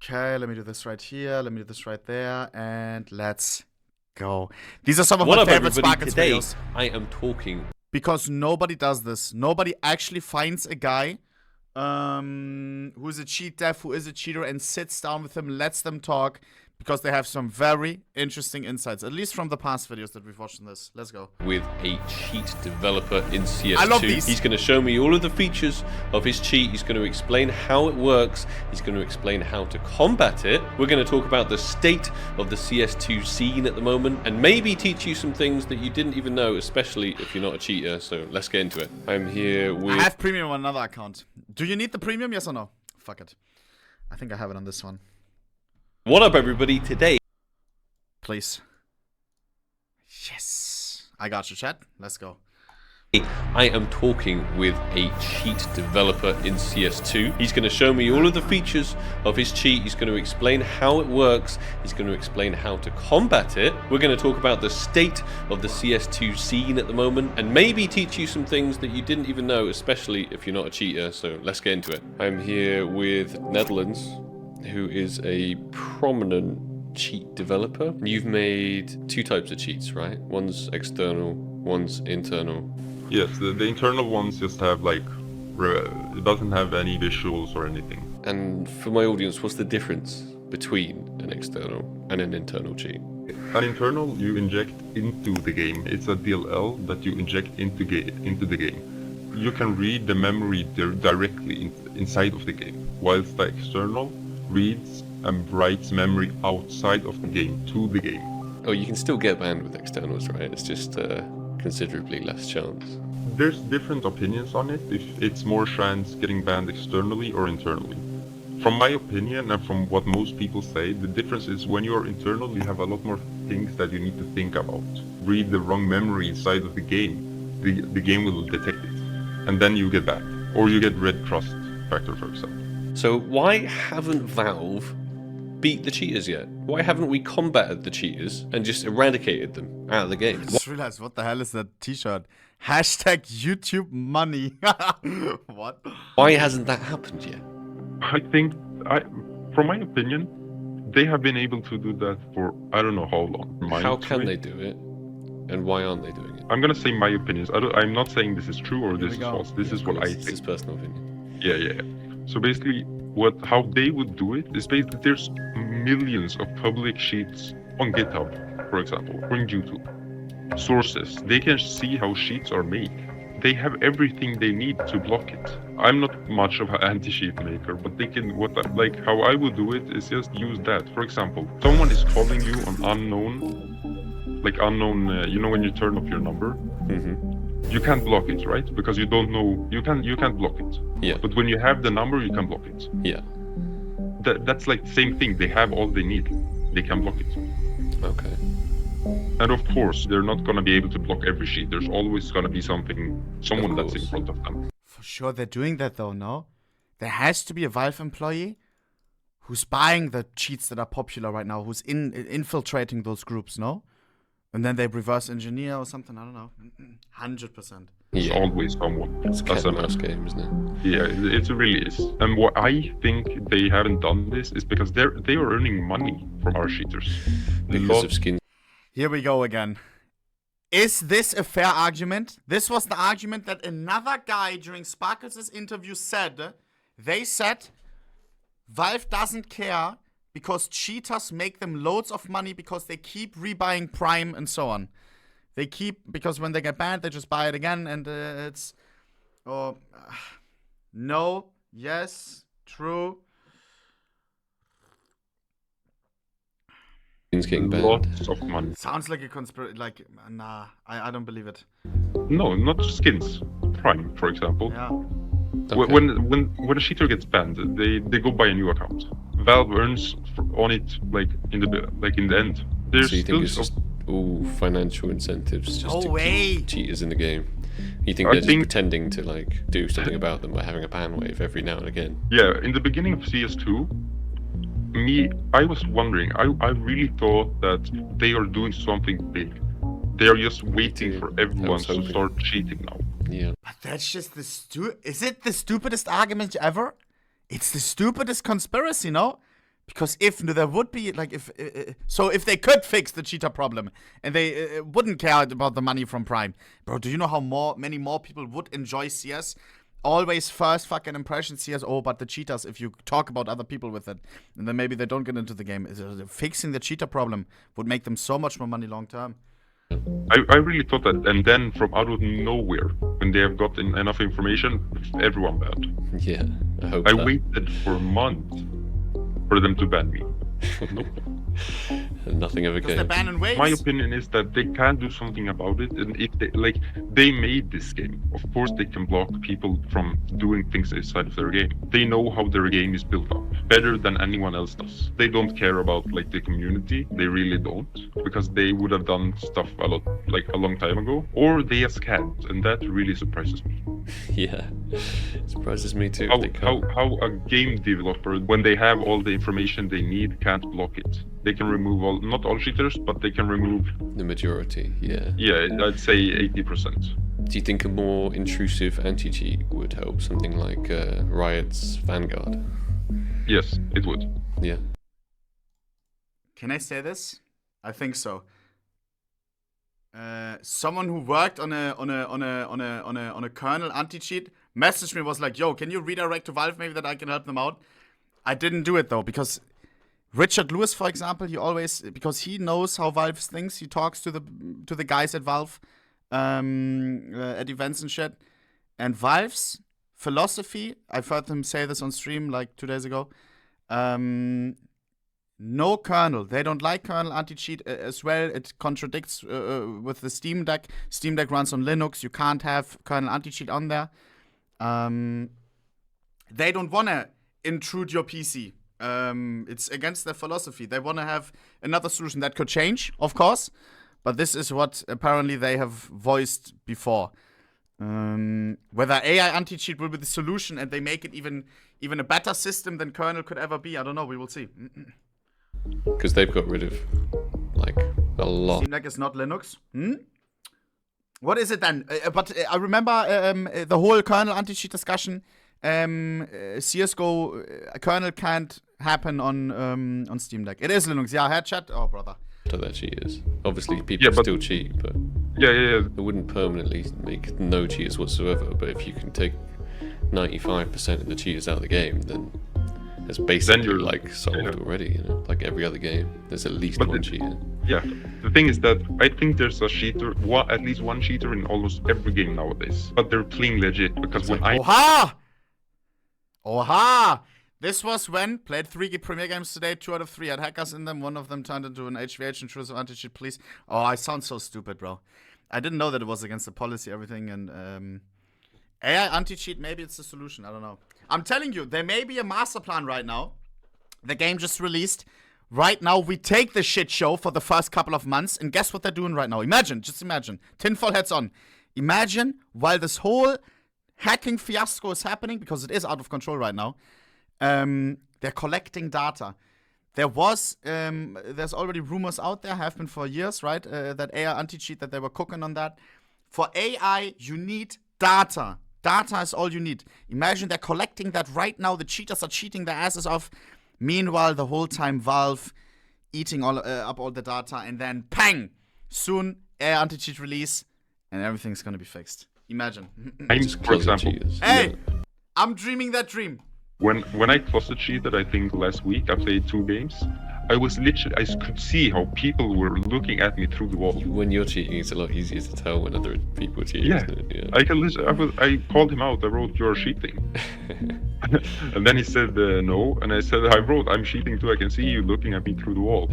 Okay, let me do this right here. Let me do this right there. And let's go. These are some of What my up, favorite everybody? Sparkles Today, videos. I am talking Because nobody does this. Nobody actually finds a guy who's a cheat dev, who is a cheater, and sits down with him, lets them talk, because they have some very interesting insights, at least from the past videos that we've watched in this. Let's go. with a cheat developer in CS2. I love these. He's going to show me all of the features of his cheat. He's going to explain how it works. He's going to explain how to combat it. We're going to talk about the state of the CS2 scene at the moment, and maybe teach you some things that you didn't even know, especially if you're not a cheater. So let's get into it. I'm here with... I have premium on another account. Do you need the premium? Yes or no? Fuck it. I think I have it on this one. What up, everybody? Today, Please. Yes. I got you, chat. Let's go. I am talking with a cheat developer in CS2. He's going to show me all of the features of his cheat. He's going to explain how it works. He's going to explain how to combat it. We're going to talk about the state of the CS2 scene at the moment, and maybe teach you some things that you didn't even know, especially if you're not a cheater. So let's get into it. I'm here with Netherlands, who is a prominent cheat developer. You've made two types of cheats, right? One's external, one's internal. Yes, the internal ones just have like, it doesn't have any visuals or anything. And for my audience, what's the difference between an external and an internal cheat? An internal you inject into the game. It's a DLL that you inject into the game. You can read the memory directly inside of the game, whilst the external reads and writes memory outside of the game to the game. Oh, you can still get banned with externals, right? It's just considerably less chance. There's different opinions on it, if it's more chance getting banned externally or internally. From my opinion and from what most people say, the difference is when you're internal, you have a lot more things that you need to think about. Read the wrong memory inside of the game, the game will detect it, and then you get banned. Or you get red trust factor, for example. So why haven't Valve beat the cheaters yet? Why haven't we combated the cheaters and just eradicated them out of the game? I just realized, what the hell is that t-shirt? Hashtag YouTube money. What? Why hasn't that happened yet? I think, from my opinion, they have been able to do that for I don't know how long. How can they do it? And why aren't they doing it? I'm gonna say my opinions. I'm not saying this is true or this is false. This is what I This is think. personal opinion. Yeah. So basically, how they would do it is basically there's millions of public sheets on GitHub, for example, or in YouTube. Sources. They can see how sheets are made. They have everything they need to block it. I'm not much of an anti-cheat maker, but they can. How I would do it is just use that. For example, someone is calling you on unknown. You know when you turn off your number. Mm-hmm. You can't block it, right? Because you don't know, you can't block it. Yeah. But when you have the number, you can block it. Yeah. That's like the same thing. They have all they need. They can block it. Okay. And of course, they're not gonna be able to block every sheet. There's always gonna be someone that's in front of them. For sure they're doing that though, no? There has to be a Valve employee who's buying the cheats that are popular right now, who's infiltrating those groups, no? And then they reverse engineer or something, I don't know. 100%. There's Yeah. always someone. It's a cat and mouse game, isn't it? Yeah, it really is. And what I think they haven't done this is because they are earning money from our cheaters. Because of skins. Here we go again. Is this a fair argument? This was the argument that another guy during Sparkles' interview said. They said Valve doesn't care because cheaters make them loads of money because they keep rebuying Prime and so on. They keep, because when they get banned, they just buy it again, and it's... Oh, no, yes, true. Skins getting banned. Lots of money. Sounds like a conspiracy, nah, I don't believe it. No, not skins. Prime, for example. Yeah. Okay. When a cheater gets banned, they go buy a new account. Valve earns on it in the end. There's So you think it's still just all financial incentives just No to way. keep cheaters in the game? You think I they're just think- pretending to do something about them by having a ban wave every now and again? Yeah, in the beginning of CS2, I was wondering, I really thought that they are doing something big. They are just waiting too. for I everyone was to hoping. start cheating now. Yeah. But that's just is it the stupidest argument ever? It's the stupidest conspiracy, no? Because if there would be, like, if they could fix the cheater problem and they wouldn't care about the money from Prime, bro, do you know how many more people would enjoy CS? Always first fucking impression CS, but the cheaters, if you talk about other people with it, and then maybe they don't get into the game. Fixing the cheater problem would make them so much more money long term. I really thought that, and then from out of nowhere, when they have gotten enough information, everyone banned. Yeah, I hope I that. waited for a month for them to ban me. Nope. And nothing ever Because came. they're banning waves. My opinion is that they can do something about it, and if they made this game, of course they can block people from doing things inside of their game. They know how their game is built up better than anyone else does. They don't care about like the community. They really don't, because they would have done stuff a long time ago, or they just can't, and that really surprises me. Yeah, it surprises me too. if they can't. How a game developer, when they have all the information they need, can't block it. They can remove not all cheaters, but they can remove, The majority, yeah. yeah, I'd say 80%. Do you think a more intrusive anti-cheat would help? Something like Riot's Vanguard? Yes, it would. Yeah. Can I say this? I think so. Someone who worked on a kernel anti-cheat messaged me, was like, "Yo, can you redirect to Valve maybe that I can help them out?" I didn't do it though, because Richard Lewis, for example, because he knows how Valve thinks. He talks to the guys at Valve at events and shit. And Valve's philosophy, I've heard them say this on stream like 2 days ago. No kernel. They don't like kernel anti-cheat as well. It contradicts with the Steam Deck. Steam Deck runs on Linux. You can't have kernel anti-cheat on there. They don't want to intrude your PC. It's against their philosophy. They want to have another solution that could change, of course, but this is what apparently they have voiced before. Whether AI anti-cheat will be the solution and they make it even a better system than kernel could ever be, I don't know. We will see. Because they've got rid of, like, a lot. Steam Deck is not Linux. What is it then? But I remember the whole kernel anti-cheat discussion. CSGO kernel can't happen on Steam Deck. It is Linux. Yeah, head chat. Oh, brother. That cheaters. Obviously, people still cheat, but Yeah. it wouldn't permanently make no cheaters whatsoever. But if you can take 95% of the cheaters out of the game, then it's basically you're like solved already. You know, like every other game, there's at least one cheater. Yeah, the thing is that I think there's a cheater, at least one cheater in almost every game nowadays. But they're playing legit, because when Oha! This was when played 3 Premier games today. 2 out of 3 had hackers in them. One of them turned into an HVH intrusive anti-cheat, please. Oh, I sound so stupid, bro. I didn't know that it was against the policy, everything. And AI anti-cheat, maybe it's the solution. I don't know. I'm telling you, there may be a master plan right now. The game just released. Right now, we take the shit show for the first couple of months. And guess what they're doing right now? Just imagine. Tinfoil hats on. Imagine while this whole hacking fiasco is happening, because it is out of control right now, they're collecting data. There's already rumors out there, have been for years, right? That AI anti-cheat, that they were cooking on that. For AI, you need data. Data is all you need. Imagine they're collecting that right now. The cheaters are cheating their asses off. Meanwhile, the whole time Valve eating up all the data, and then pang! Soon, AI anti-cheat release, and everything's gonna be fixed. Imagine. for example, Hey! I'm dreaming that dream. when I closet cheated, I think last week, I played 2 games. I could see how people were looking at me through the wall. When you're cheating, it's a lot easier to tell when other people are cheating. Yeah, Isn't it? I can listen. I called him out. I wrote, "You're cheating," and then he said, "No," and I said, "I wrote, I'm cheating too. I can see you looking at me through the wall."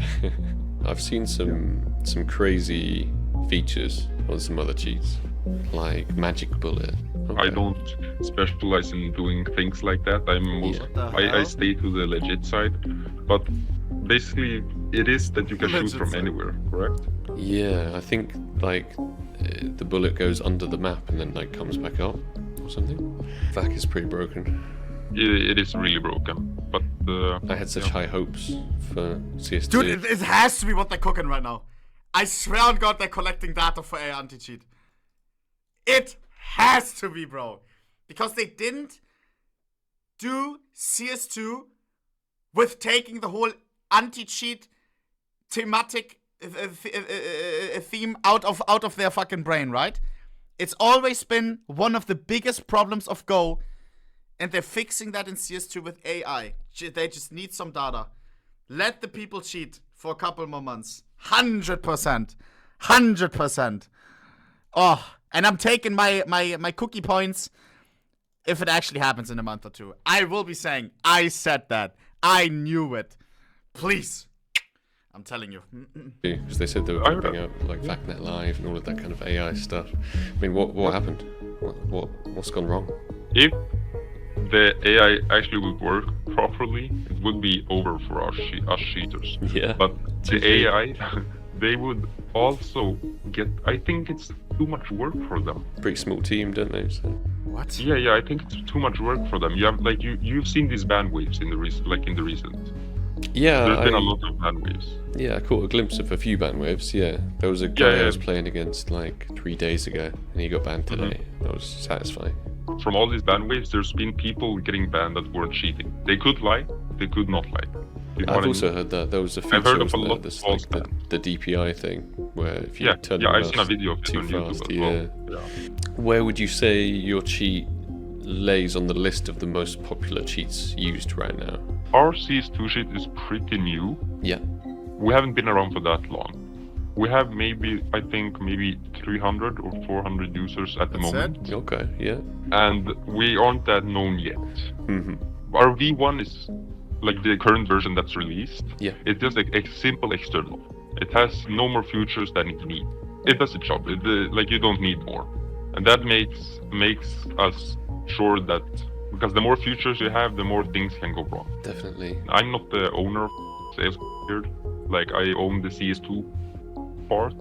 I've seen some crazy features on some other cheats, like Magic Bullet. I don't specialize in doing things like that. I stay to the legit side, but basically it is that you can shoot from anywhere, correct? Yeah, I think like the bullet goes under the map and then like comes back up or something. VAC is pretty broken. It is really broken, but I had such high hopes for CS2. Dude, it has to be what they're cooking right now. I swear on God, they're collecting data for AI anti-cheat. It has to be, bro. Because they didn't do CS2 with taking the whole anti-cheat thematic theme out of their fucking brain, right? It's always been one of the biggest problems of Go, and they're fixing that in CS2 with AI. They just need some data. Let the people cheat for a couple more months. 100%. 100%. Oh, and I'm taking my cookie points if it actually happens in a month or two. I will be saying, I said that. I knew it. Please. I'm telling you. Because they said they were going to bring out like VacNet Live and all of that kind of AI stuff. I mean, what happened? What's gone wrong? If the AI actually would work properly, it would be over for us cheaters. Yeah. But the AI, they would also get. I think it's too much work for them. Pretty small team, don't they? So. What? Yeah. I think it's too much work for them. You have like you've seen these band waves in the recent. Yeah, There's been a lot of band waves. Yeah, I caught a glimpse of a few ban waves. Yeah, there was a guy I was playing against like 3 days ago, and he got banned today. That was satisfying. From all these ban waves, there's been people getting banned that weren't cheating. They could lie, they could not lie. I've also heard that there was a feature. I've heard of a lot of this, false like the DPI thing, where if you turn I've seen a video of it too on YouTube fast, as well. Yeah. Where would you say your cheat lays on the list of the most popular cheats used right now? Our CS2 cheat is pretty new. Yeah. We haven't been around for that long. We have maybe 300 or 400 users at the moment. Okay, yeah. And we aren't that known yet. Our V1 is like the current version that's released. Yeah. It's just like a simple external. It has no more features than it needs. It does the job. Like you don't need more. And that makes us sure that because the more features you have, the more things can go wrong. Definitely. I'm not the owner of CS2. Like I own the CS2 part,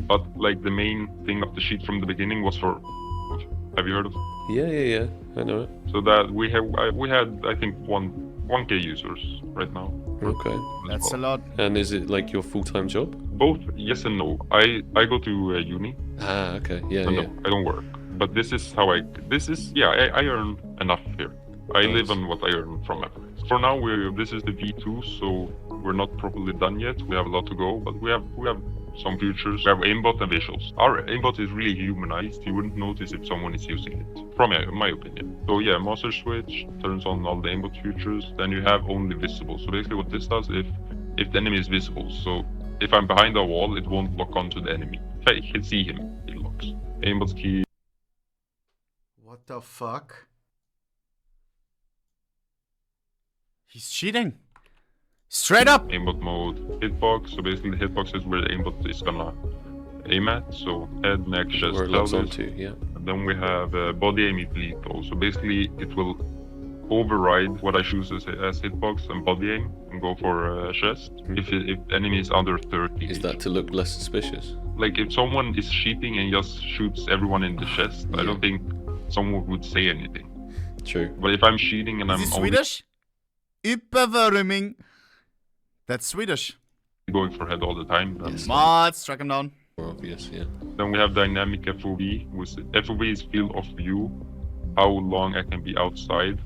but like the main thing of the sheet from the beginning was for. Have you heard of? Yeah. I know it. So that we had I think 1K users right now. Okay. That's a lot. And is it like your full-time job? Both yes and no. I go to uni. Ah, okay. Yeah. No, I don't work. But this is how I earn enough here. I live on what I earn from it. For now, this is the V2, so we're not properly done yet. We have a lot to go, but we have some features. We have aimbot and visuals. Our aimbot is really humanized. You wouldn't notice if someone is using it, from my opinion. So yeah, master switch turns on all the aimbot features. Then you have only visible. So basically, what this does, if the enemy is visible, so if I'm behind a wall, it won't lock onto the enemy. If I can see him, it locks. Aimbot's key. What the fuck? He's cheating. Straight up. Aimbot mode, hitbox. So basically, the hitbox is where the aimbot is gonna aim at. So head, neck, chest, where it locks pelvis. onto, yeah. And then we have body aim is lethal. So basically, it will override what I choose as hitbox and body aim and go for chest. If the enemy is under 30. Is that to look less suspicious? Like if someone is cheating and just shoots everyone in the chest, I don't think someone would say anything. True. But if I'm cheating and Is I'm he only Swedish? Überwärming. That's Swedish. going for head all the time, then Smart, strike him down. More obvious, yeah. Then we have dynamic FOV. FOV is field of view, how long I can be outside.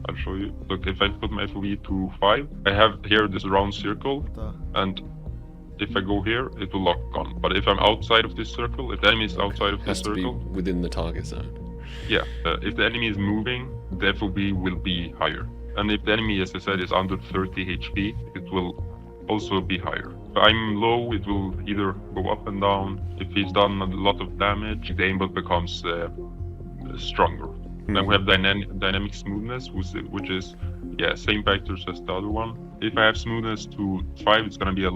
I'll show you. Look, if I put my FOV to 5, I have here this round circle, and if I go here, it will lock on. But if I'm outside of this circle, if the enemy is outside of this Has to be circle, within the target zone. yeah, if the enemy is moving, the FOV will be higher. And if the enemy, as I said, is under 30 HP, it will also be higher. If I'm low, it will either go up and down. If he's done a lot of damage, the aimbot becomes stronger. Then we have dynamic smoothness, which is same factors as the other one. If I have smoothness to 5, it's gonna be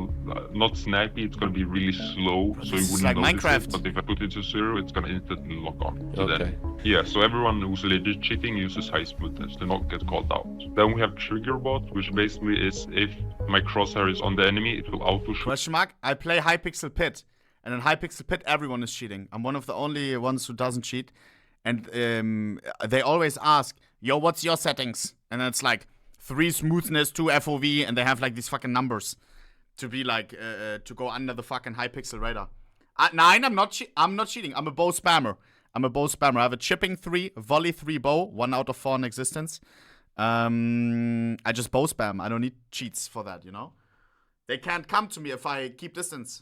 not snappy. It's gonna be really slow, so you wouldn't like notice Minecraft. it. But if I put it to 0, it's gonna instantly lock on. So Okay. then, yeah, so everyone who's legit cheating uses high smoothness to not get called out. Then we have trigger bot, which basically is if my crosshair is on the enemy, it will auto shoot. Question mark. I play ohnePixel Pit, and in ohnePixel Pit, everyone is cheating. I'm one of the only ones who doesn't cheat, and they always ask, "Yo, what's your settings?" And then it's like 3 smoothness, 2 FOV, and they have like these fucking numbers to be like to go under the fucking ohnePixel radar. 9, I'm not cheating. I'm a bow spammer. I have a chipping 3, volley 3 bow, 1 out of 4 in existence. I just bow spam. I don't need cheats for that, you know? They can't come to me if I keep distance.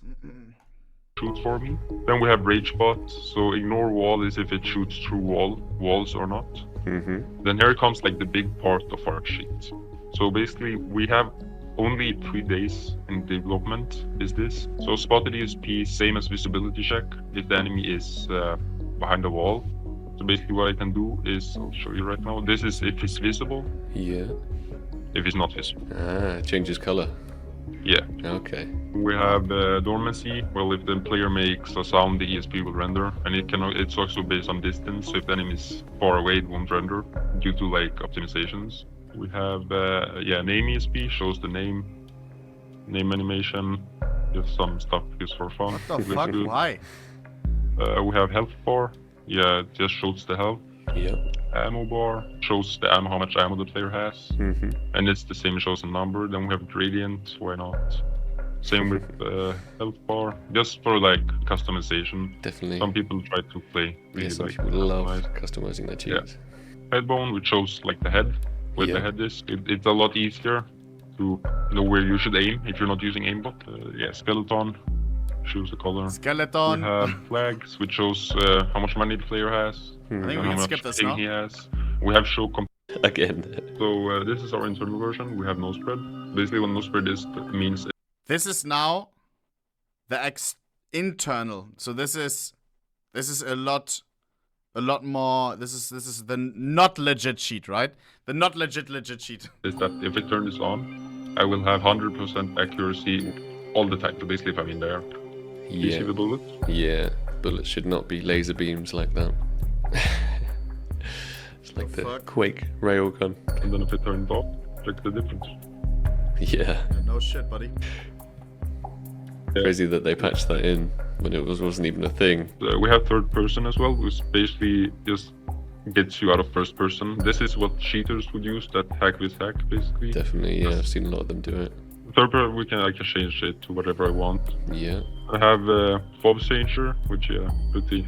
Shoot for me. Then we have rage bot. So ignore wall is if it shoots through walls or not. Then here comes like the big part of our cheat. So basically we have only 3 days in development is this. So spotted ESP, same as visibility check if the enemy is behind the wall. So basically what I can do is, I'll show you right now. This is if it's visible. Yeah. If it's not visible. Ah, changes color. Yeah. Okay. We have dormancy. Well, if the player makes a sound, the ESP will render, and it's also based on distance. So if the enemy is far away, it won't render due to like optimizations. We have name ESP shows the name animation, just some stuff just for fun. What the fuck? Why? We have health bar. Yeah, it just shows the health. Yeah. Ammo bar shows the ammo, how much ammo the player has, and it's the same, shows a number. Then we have gradient. Why not? Same with health bar, just for like customization. Definitely. Some people try to play. Yeah, some like, people love customizing their cheats. Yeah. Headbone, which shows like the head, where the head is. It's a lot easier to know where you should aim if you're not using aimbot. Skeleton shows the color. Skeleton. We have flags, which shows how much money the player has. I think we how can much skip this ping now. he has. We have show Again. So this is our internal version. We have no spread. Basically, what no spread is means. This is now the internal. So this is a lot more. This is the not legit cheat, right? The not legit cheat. Is that if I turn this on, I will have 100% accuracy all the time. So basically, if I'm in there, you see the bullet? Yeah, bullets should not be laser beams like that. It's like the Quake railgun. And then if I turn it off, check the difference. Yeah. No shit, buddy. Crazy that they patched that in when it wasn't even a thing. We have third person as well, which basically just gets you out of first person. This is what cheaters would use, that hack with hack, basically. Definitely, yeah. I've seen a lot of them do it. Third person, I can change it to whatever I want. Yeah. I have fob changer, which pretty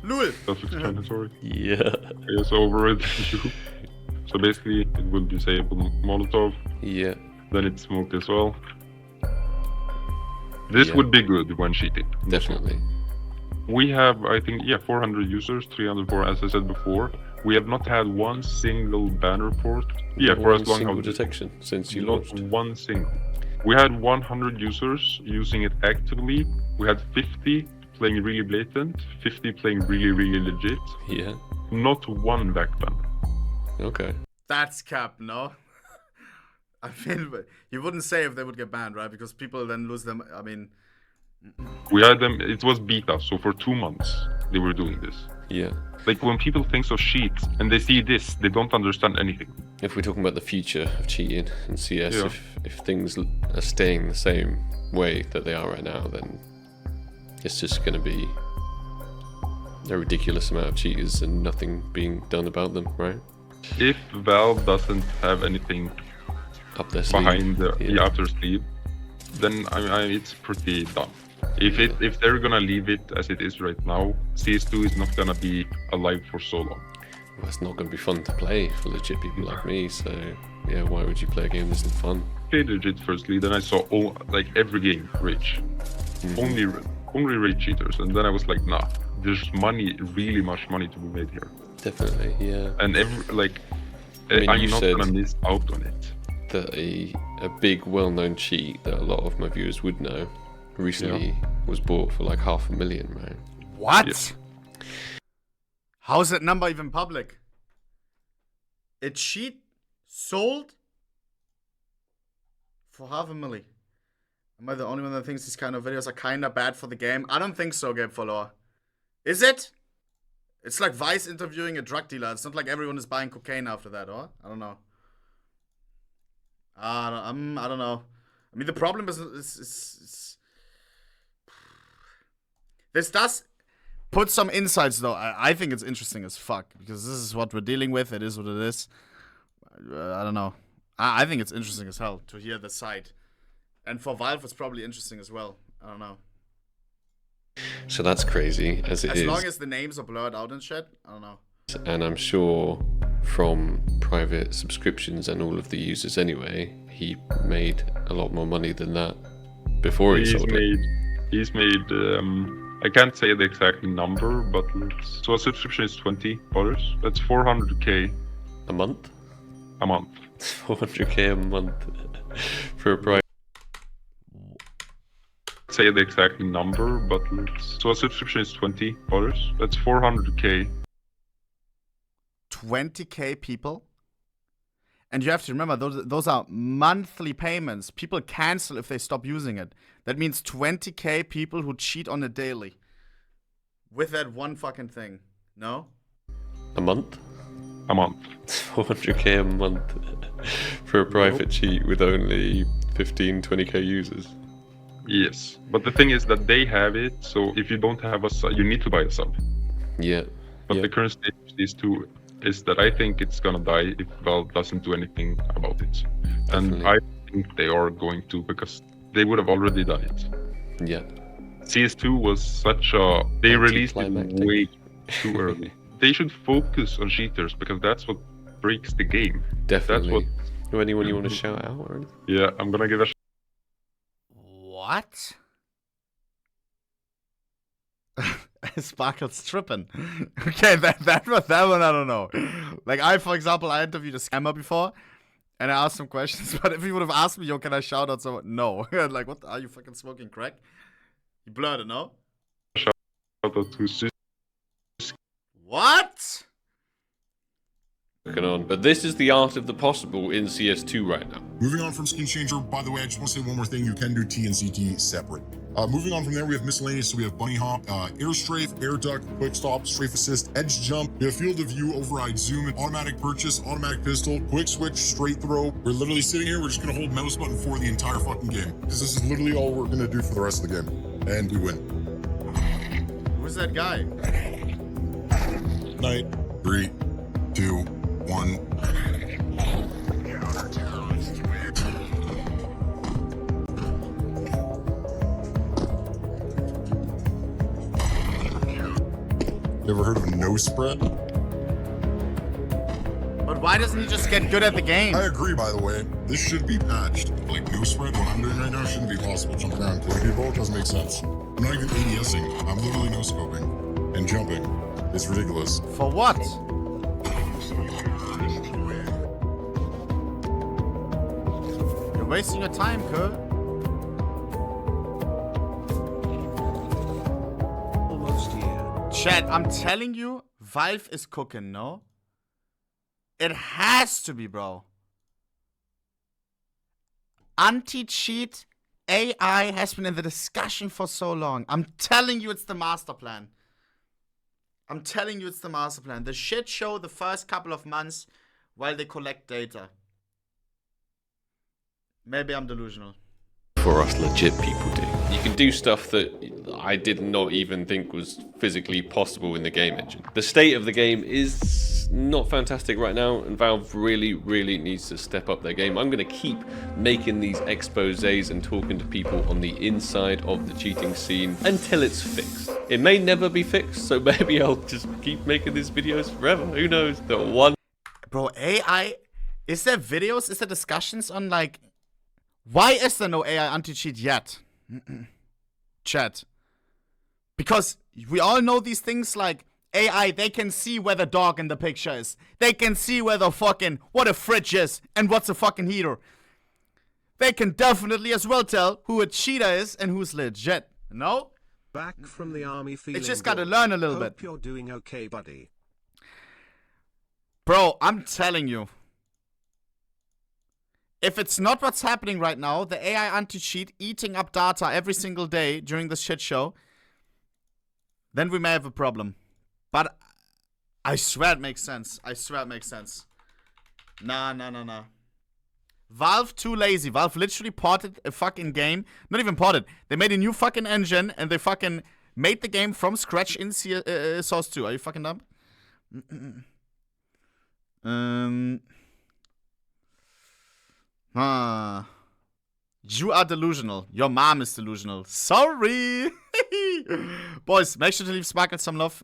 Lul. self-explanatory. Yeah. It's over it. So basically, it will disable Molotov. Yeah. Then it's smoked as well. This would be good when cheating. Definitely. We have, I think, 400 users, 304, as I said before. We have not had one single ban report. For as long as detection since you launched. Not one single. We had 100 users using it actively. We had 50 playing really blatant, 50 playing really legit. Yeah. Not one back ban. Okay. That's cap, no? I feel you wouldn't say if they would get banned, right? Because people then lose them. I mean, we had them. It was beta, so for 2 months they were doing this. Yeah. Like when people think of cheats and they see this, they don't understand anything. If we're talking about the future of cheating in CS, if things are staying the same way that they are right now, then it's just going to be a ridiculous amount of cheaters and nothing being done about them, right? If Valve doesn't have anything up their sleeve, behind the after sleeve, then it's pretty dumb. If they're gonna leave it as it is right now, CS2 is not gonna be alive for so long. Well, it's not gonna be fun to play for legit people like me. So yeah, why would you play a game that isn't fun? Played legit firstly, then I saw like every game rage, only rage cheaters, and then I was like, nah, there's really much money to be made here. Definitely, yeah. And I'm not gonna miss out on it. That a big well-known cheat that a lot of my viewers would know recently was bought for like $500,000, right? What? Yeah. How is that number even public? A cheat sold for $500,000. Am I the only one that thinks these kind of videos are kinda bad for the game? I don't think so, game follower. Is it? It's like Vice interviewing a drug dealer. It's not like everyone is buying cocaine after that, or? I don't know. I don't know. I mean, the problem is this does put some insights, though. I think it's interesting as fuck, because this is what we're dealing with. It is what it is. I don't know. I think it's interesting as hell to hear the side. And for Valve, it's probably interesting as well. I don't know. So that's crazy, as it is. As long as the names are blurred out and shit, I don't know. And I'm sure from private subscriptions and all of the users anyway. He made a lot more money than that before he sold it. He's made, I can't say the exact number, but so a subscription is $20. That's 400k A month? a month. 400k a month for a private. Say the exact number, but so a subscription is $20. That's 400k. 20k people? And you have to remember, those are monthly payments. People cancel if they stop using it. That means 20k people who cheat on it daily. With that one fucking thing. No? A month? A month. 400k a month for a private cheat with only 15-20k users. Yes, but the thing is that they have it, so if you don't have a sub, you need to buy a sub. Yeah. But yeah. the current state of these two is that I think it's gonna die if Valve doesn't do anything about it. And Definitely. I think they are going to, because they would have already done it. Yeah. CS2 was such a... They released it Anticlimactic. way too early. They should focus on cheaters, because that's what breaks the game. Definitely. That's what... Anyone you want to shout out or anything? Yeah, I'm gonna give a... What? Sparkle's tripping. Okay, that one I don't know. Like for example, I interviewed a scammer before, and I asked him questions. But if he would have asked me, "Yo, can I shout out someone?" No. Like, what? Are you fucking smoking crack? You blurred it, no? Shout out to What? Working on. But this is the art of the possible in CS2 right now. Moving on from Skin Changer, by the way, I just want to say one more thing. You can do T and CT separate. Moving on from there, we have miscellaneous. So we have Bunny Hop, Air Strafe, Air Duck, Quick Stop, Strafe Assist, Edge Jump. We have Field of View, Override Zoom, Automatic Purchase, Automatic Pistol, Quick Switch, Straight Throw. We're literally sitting here. We're just going to hold mouse button for the entire fucking game. Because this is literally all we're going to do for the rest of the game. And we win. Who's that guy? Night. 3, 2, 1. You ever heard of no spread? But why doesn't he just get good at the game? I agree, by the way. This should be patched. Like, no spread, what I'm doing right now shouldn't be possible. Jumping around, killing people, it doesn't make sense. I'm not even ADSing. I'm literally no scoping and jumping. It's ridiculous. For what? You're wasting your time, Kurt. Chat, I'm telling you, Valve is cooking, no? It has to be, bro. Anti-cheat AI has been in the discussion for so long. I'm telling you it's the master plan. I'm telling you it's the master plan. The shit show the first couple of months while they collect data. Maybe I'm delusional. For us legit people do. You can do stuff that I did not even think was physically possible in the game engine. The state of the game is not fantastic right now, and Valve really, really needs to step up their game. I'm going to keep making these exposés and talking to people on the inside of the cheating scene until it's fixed. It may never be fixed, so maybe I'll just keep making these videos forever. Who knows? The one... Bro, AI... Is there videos? Is there discussions on, like... Why is there no AI anti-cheat yet? Chat. Because we all know these things like AI, they can see where the dog in the picture is. They can see where the fucking, what a fridge is and what's a fucking heater. They can definitely as well tell who a cheater is and who's legit. No? Back from the army feeling It's just gotta good. learn a little Hope bit. you're doing okay, buddy. Bro, I'm telling you. If it's not what's happening right now, the AI anti-cheat eating up data every single day during this shit show, then we may have a problem. But I swear it makes sense. I swear it makes sense. Nah. Valve too lazy. Valve literally ported a fucking game. Not even ported. They made a new fucking engine and they fucking made the game from scratch in Source 2. Are you fucking dumb? You are delusional. Your mom is delusional. Sorry. Boys, make sure to leave Sparkle some love.